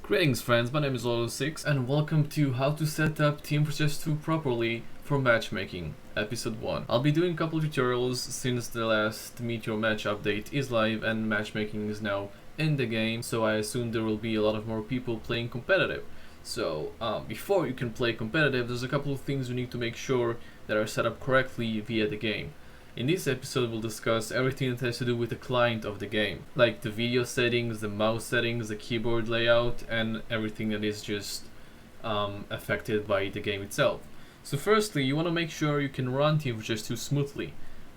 Greetings friends, my name is Lolo6 and welcome to how to set up TF2 properly for matchmaking, episode 1. I'll be doing a couple of tutorials since the last Meet Your Match update is live and matchmaking is now in the game, so I assume there will be a lot of more people playing competitive. So before you can play competitive, there's a couple of things you need to make sure that are set up correctly via the game. In this episode we'll discuss everything that has to do with the client of the game, like the video settings, the mouse settings, the keyboard layout, and everything that is just affected by the game itself. So firstly, you want to make sure you can run TF2 smoothly.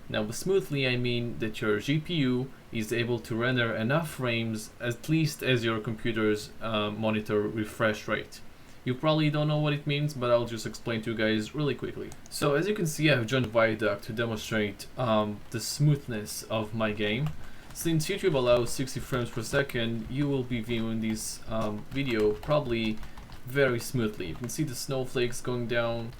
Now with smoothly I mean that your GPU is able to render enough frames at least as your computer's monitor refresh rate. You probably don't know what it means, but I'll just explain to you guys really quickly. So as you can see, I've joined Viaduct to demonstrate the smoothness of my game. Since YouTube allows 60 frames per second, you will be viewing this video probably very smoothly. You can see the snowflakes going down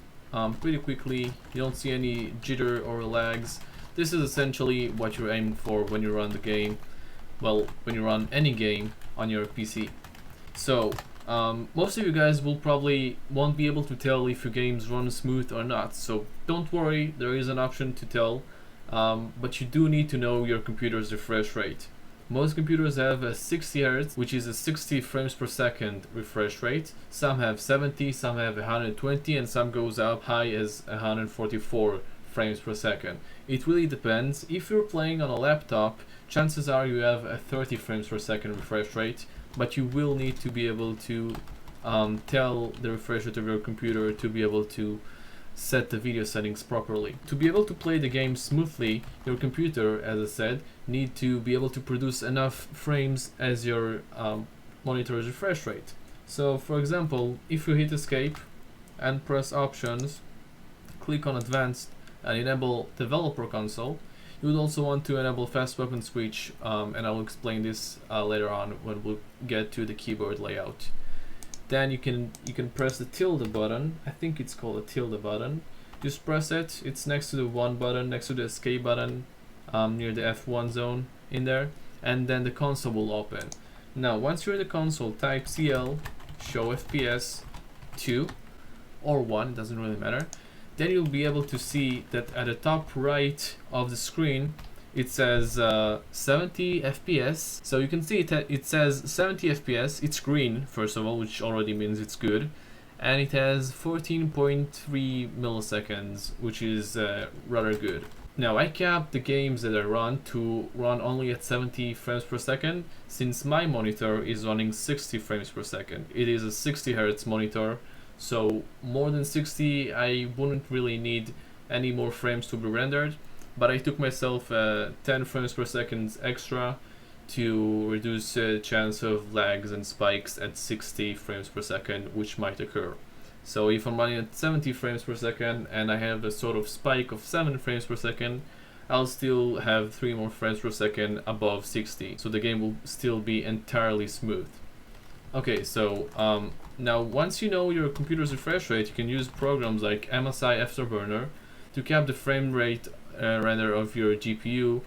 pretty quickly. You don't see any jitter or lags. This is essentially what you're aiming for when you run the game. Well, when you run any game on your PC. So most of you guys won't be able to tell if your games run smooth or not, so don't worry, there is an option to tell, but you do need to know your computer's refresh rate. Most computers have a 60 Hz, which is a 60 frames per second refresh rate. Some have 70, some have 120, and some goes up high as 144 frames per second. It really depends. If you're playing on a laptop, chances are you have a 30 frames per second refresh rate, but you will need to be able to tell the refresh rate of your computer to be able to set the video settings properly. To be able to play the game smoothly, your computer, as I said, need to be able to produce enough frames as your monitor's refresh rate. So for example, if you hit escape and press options, click on advanced and enable developer console, you would also want to enable fast weapon switch, and I'll explain this later on when we'll get to the keyboard layout. Then you can press the tilde button. I think it's called a tilde button. Just press it. It's next to the 1 button, next to the escape button, near the F1 zone in there, and then the console will open. Now once you're in the console, type CL show FPS 2 or 1, it doesn't really matter. Then you'll be able to see that at the top right of the screen it says 70 FPS. So you can see it says 70 FPS. It's green first of all, which already means it's good, and it has 14.3 milliseconds, which is rather good. Now I capped the games that I run to run only at 70 frames per second, since my monitor is running 60 frames per second. It is a 60 Hz monitor, so more than 60 I wouldn't really need any more frames to be rendered, but I took myself 10 frames per second extra to reduce the chance of lags and spikes at 60 frames per second which might occur. So if I'm running at 70 frames per second and I have a sort of spike of 7 frames per second, I'll still have 3 more frames per second above 60, so the game will still be entirely smooth. Okay, so now once you know your computer's refresh rate, you can use programs like MSI Afterburner to cap the frame rate render of your GPU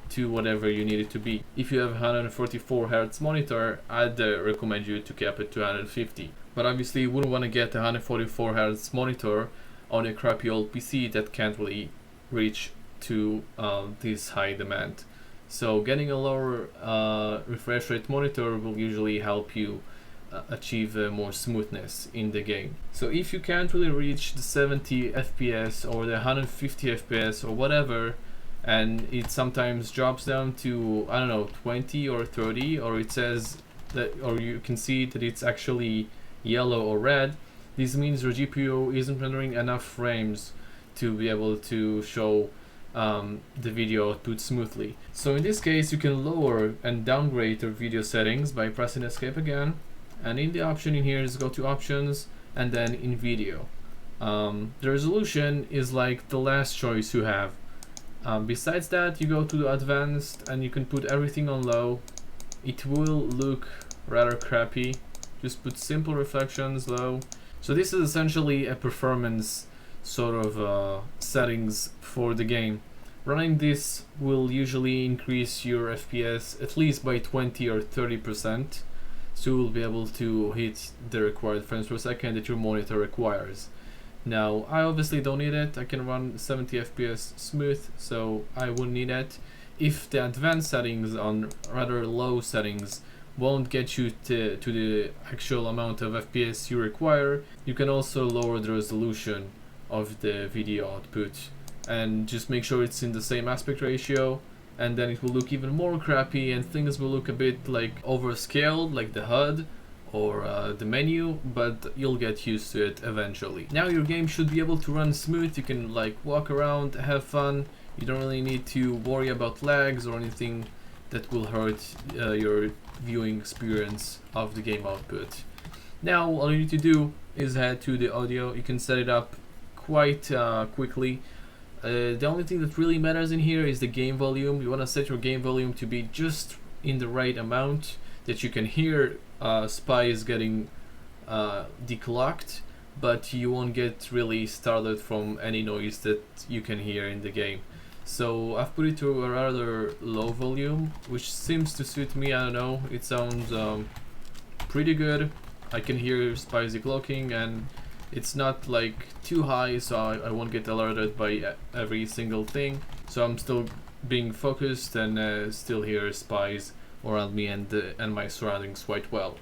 to whatever you need it to be. If you have a 144 Hz monitor, I'd recommend you to cap it to 150. But obviously you wouldn't want to get a 144 Hz monitor on a crappy old PC that can't really reach to this high demand. So getting a lower refresh rate monitor will usually help you achieve more smoothness in the game. So if you can't really reach the 70 FPS or the 150 FPS or whatever, and it sometimes drops down to, I don't know, 20 or 30, or it says that, or you can see that it's actually yellow or red, this means your GPU isn't rendering enough frames to be able to show the video output smoothly. So in this case you can lower and downgrade your video settings by pressing escape again, and in the option in here is go to options and then in video. The resolution is like the last choice you have. Besides that, you go to the advanced and you can put everything on low. It will look rather crappy. Just put simple reflections low. So this is essentially a performance sort of settings for the game. Running this will usually increase your FPS at least by 20 or 30%. so you'll be able to hit the required frames per second that your monitor requires. Now, I obviously don't need it. I can run 70 FPS smooth, so I wouldn't need it. If the advanced settings on rather low settings won't get you to the actual amount of FPS you require, you can also lower the resolution of the video output and just make sure it's in the same aspect ratio, and then it will look even more crappy and things will look a bit like overscaled, like the HUD or the menu, but you'll get used to it eventually. Now your game should be able to run smooth. You can like walk around, have fun. You don't really need to worry about lags or anything that will hurt your viewing experience of the game output. Now all you need to do is head to the audio. You can set it up quite quickly. The only thing that really matters in here is the game volume. You want to set your game volume to be just in the right amount that you can hear spies getting declocked, but you won't get really startled from any noise that you can hear in the game. So I've put it to a rather low volume, which seems to suit me. I don't know, it sounds pretty good. I can hear spies declocking and it's not like too high, so I won't get alerted by every single thing. So I'm still being focused and still hear spies around me and my surroundings quite well.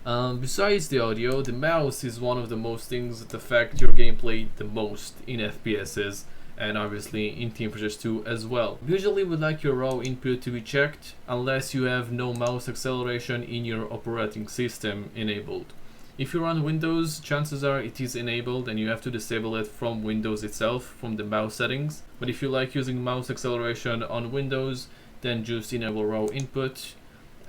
Besides the audio, the mouse is one of the most things that affect your gameplay the most in FPSs, and obviously in Team Fortress 2 as well. Usually we'd like your raw input to be checked unless you have no mouse acceleration in your operating system enabled. If you run Windows, chances are it is enabled and you have to disable it from Windows itself, from the mouse settings. But if you like using mouse acceleration on Windows, then just enable raw input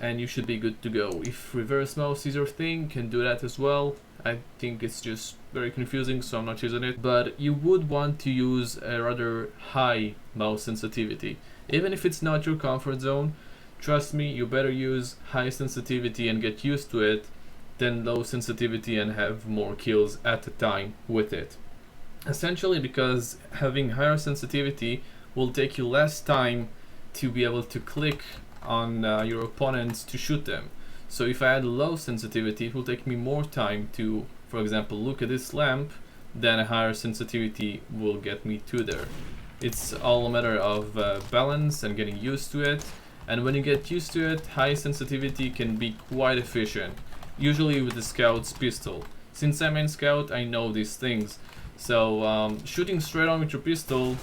and you should be good to go. If reverse mouse is your thing, you can do that as well. I think it's just very confusing, so I'm not using it. But you would want to use a rather high mouse sensitivity. Even if it's not your comfort zone, trust me, you better use high sensitivity and get used to it than low sensitivity and have more kills at a time with it. Essentially because having higher sensitivity will take you less time to be able to click on your opponents to shoot them. So if I had low sensitivity, it will take me more time to, for example, look at this lamp, then a higher sensitivity will get me to there. It's all a matter of balance and getting used to it, and when you get used to it, high sensitivity can be quite efficient, usually with the Scout's pistol. Since I'm in Scout, I know these things, so shooting straight on with your pistol,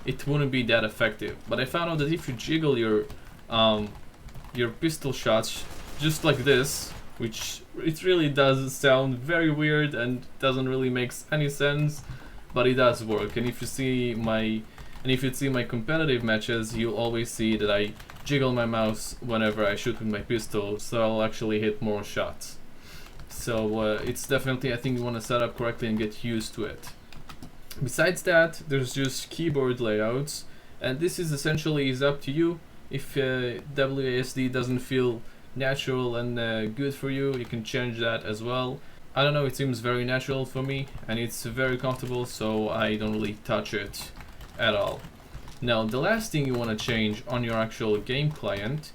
it wouldn't be that effective. But I found out that if you jiggle your pistol shots just like this, which it really does sound very weird and doesn't really make any sense, but it does work. And if you see my competitive matches, you'll always see that I jiggle my mouse whenever I shoot with my pistol, so I'll actually hit more shots. So it's definitely, I think you want to set up correctly and get used to it. Besides that, there's just keyboard layouts, and this is essentially up to you. If WASD doesn't feel natural and good for you, you can change that as well. I don't know, it seems very natural for me and it's very comfortable, so I don't really touch it at all. Now the last thing you want to change on your actual game client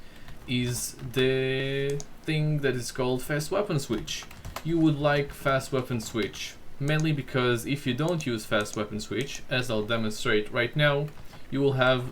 is the thing that is called fast weapon switch. You would like fast weapon switch, mainly because if you don't use fast weapon switch, as I'll demonstrate right now, you will have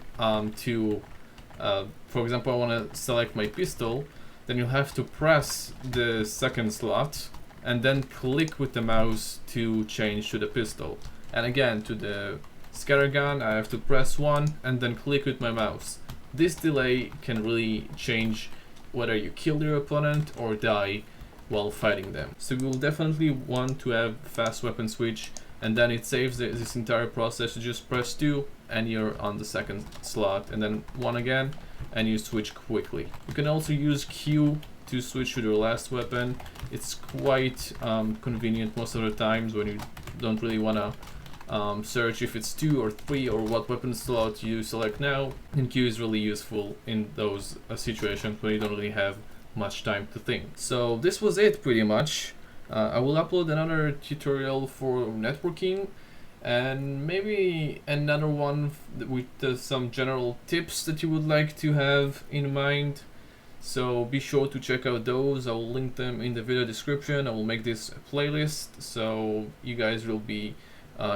for example, I want to select my pistol, then you'll have to press the second slot and then click with the mouse to change to the pistol. And again, to the scattergun, I have to press 1 and then click with my mouse. This delay can really change whether you kill your opponent or die while fighting them. So you'll definitely want to have fast weapon switch, and then it saves this entire process. You just press 2 and you're on the second slot, and then 1 again and you switch quickly. You can also use Q to switch to your last weapon. It's quite convenient most of the times when you don't really want to search if it's 2 or 3 or what weapon slot you select now, and Q is really useful in those situations when you don't really have much time to think. So this was it pretty much. I will upload another tutorial for networking and maybe another one with some general tips that you would like to have in mind. So be sure to check out those. I will link them in the video description. I will make this a playlist so you guys will be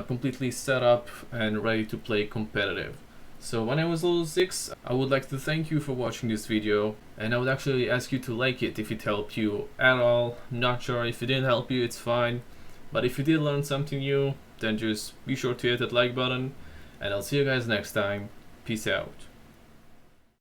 completely set up and ready to play competitive. So when I was level 6, I would like to thank you for watching this video, and I would actually ask you to like it if it helped you at all. Not sure if it didn't help you, it's fine, but if you did learn something new, then just be sure to hit that like button, and I'll see you guys next time. Peace out.